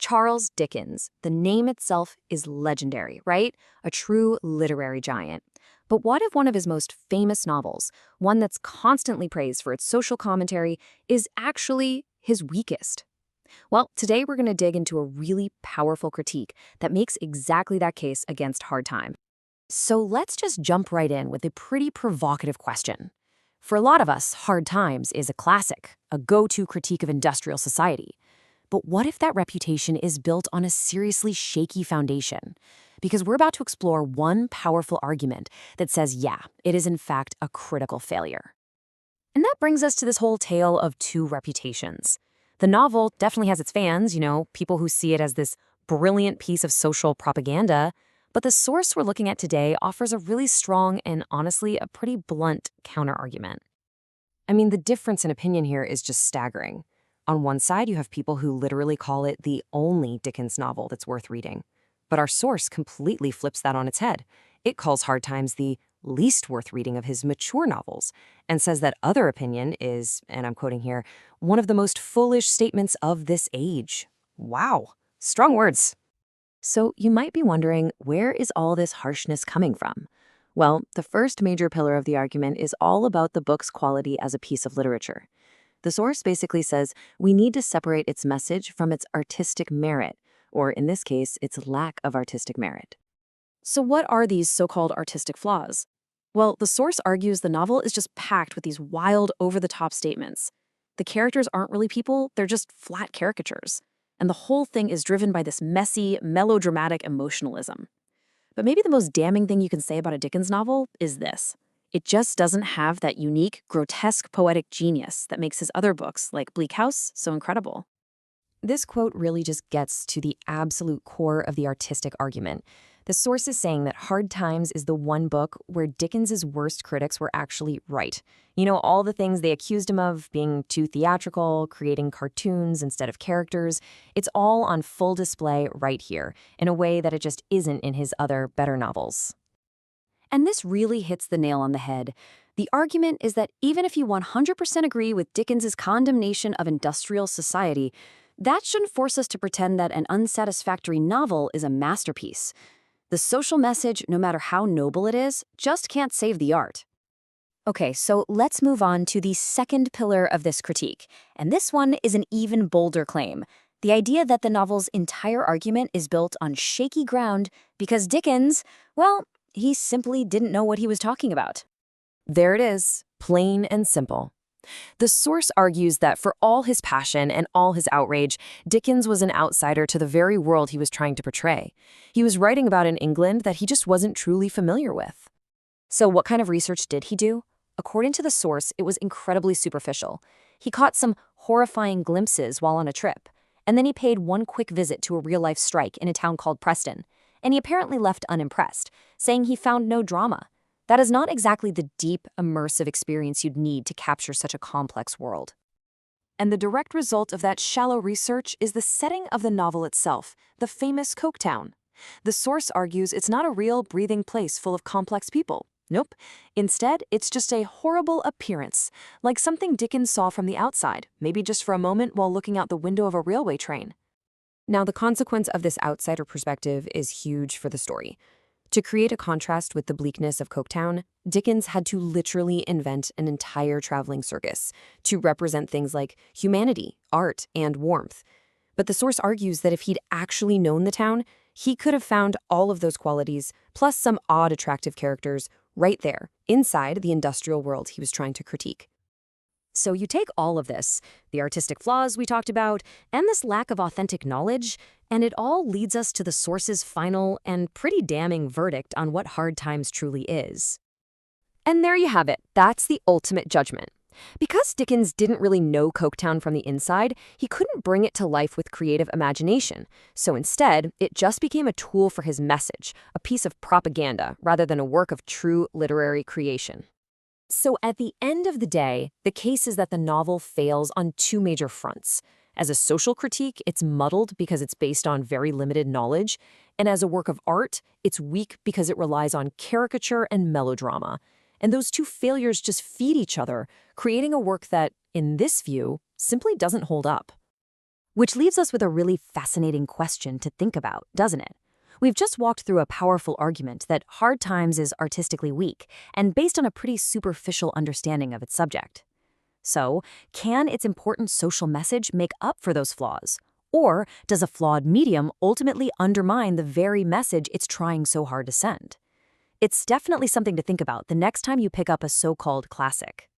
Charles Dickens. The name itself is legendary, right? A true literary giant. But what if one of his most famous novels, one that's constantly praised for its social commentary, is actually his weakest? Well, today we're going to dig into a really powerful critique that makes exactly that case against Hard Time. So let's just jump right in with a pretty provocative question. For a lot of us, Hard Times is a classic, a go-to critique of industrial society. But what if that reputation is built on a seriously shaky foundation? Because we're about to explore one powerful argument that says, yeah, it is in fact a critical failure. And that brings us to this whole tale of two reputations. The novel definitely has its fans, people who see it as this brilliant piece of social propaganda, but the source we're looking at today offers a really strong and honestly a pretty blunt counterargument. I mean, the difference in opinion here is just staggering. On one side, you have people who literally call it the only Dickens novel that's worth reading. But our source completely flips that on its head. It calls Hard Times the least worth reading of his mature novels, and says that other opinion is, and I'm quoting here, one of the most foolish statements of this age. Wow, strong words. So you might be wondering, where is all this harshness coming from? Well, the first major pillar of the argument is all about the book's quality as a piece of literature. The source basically says we need to separate its message from its artistic merit, or in this case, its lack of artistic merit. So what are these so-called artistic flaws? Well, the source argues the novel is just packed with these wild, over-the-top statements. The characters aren't really people, they're just flat caricatures. And the whole thing is driven by this messy, melodramatic emotionalism. But maybe the most damning thing you can say about a Dickens novel is this. It just doesn't have that unique, grotesque poetic genius that makes his other books, like Bleak House, so incredible. This quote really just gets to the absolute core of the artistic argument. The source is saying that Hard Times is the one book where Dickens's worst critics were actually right. All the things they accused him of, being too theatrical, creating cartoons instead of characters, it's all on full display right here, in a way that it just isn't in his other better novels. And this really hits the nail on the head. The argument is that even if you 100% agree with Dickens's condemnation of industrial society, that shouldn't force us to pretend that an unsatisfactory novel is a masterpiece. The social message, no matter how noble it is, just can't save the art. Okay, so let's move on to the second pillar of this critique. And this one is an even bolder claim. The idea that the novel's entire argument is built on shaky ground because Dickens, well, he simply didn't know what he was talking about. There it is, plain and simple. The source argues that for all his passion and all his outrage, Dickens was an outsider to the very world he was trying to portray. He was writing about an England that he just wasn't truly familiar with. So what kind of research did he do? According to the source, it was incredibly superficial. He caught some horrifying glimpses while on a trip, and then he paid one quick visit to a real-life strike in a town called Preston, and he apparently left unimpressed, saying he found no drama. That is not exactly the deep, immersive experience you'd need to capture such a complex world. And the direct result of that shallow research is the setting of the novel itself, the famous Coketown. The source argues it's not a real, breathing place full of complex people. Nope. Instead, it's just a horrible appearance, like something Dickens saw from the outside, maybe just for a moment while looking out the window of a railway train. Now, the consequence of this outsider perspective is huge for the story. To create a contrast with the bleakness of Coketown, Dickens had to literally invent an entire traveling circus to represent things like humanity, art, and warmth. But the source argues that if he'd actually known the town, he could have found all of those qualities, plus some odd, attractive characters, right there, inside the industrial world he was trying to critique. So you take all of this, the artistic flaws we talked about, and this lack of authentic knowledge, and it all leads us to the source's final and pretty damning verdict on what Hard Times truly is. And there you have it. That's the ultimate judgment. Because Dickens didn't really know Coketown from the inside, he couldn't bring it to life with creative imagination. So instead, it just became a tool for his message, a piece of propaganda, rather than a work of true literary creation. So at the end of the day, the case is that the novel fails on two major fronts. As a social critique, it's muddled because it's based on very limited knowledge, and as a work of art, it's weak because it relies on caricature and melodrama. And those two failures just feed each other, creating a work that, in this view, simply doesn't hold up. Which leaves us with a really fascinating question to think about, doesn't it? We've just walked through a powerful argument that Hard Times is artistically weak and based on a pretty superficial understanding of its subject. So, can its important social message make up for those flaws? Or does a flawed medium ultimately undermine the very message it's trying so hard to send? It's definitely something to think about the next time you pick up a so-called classic.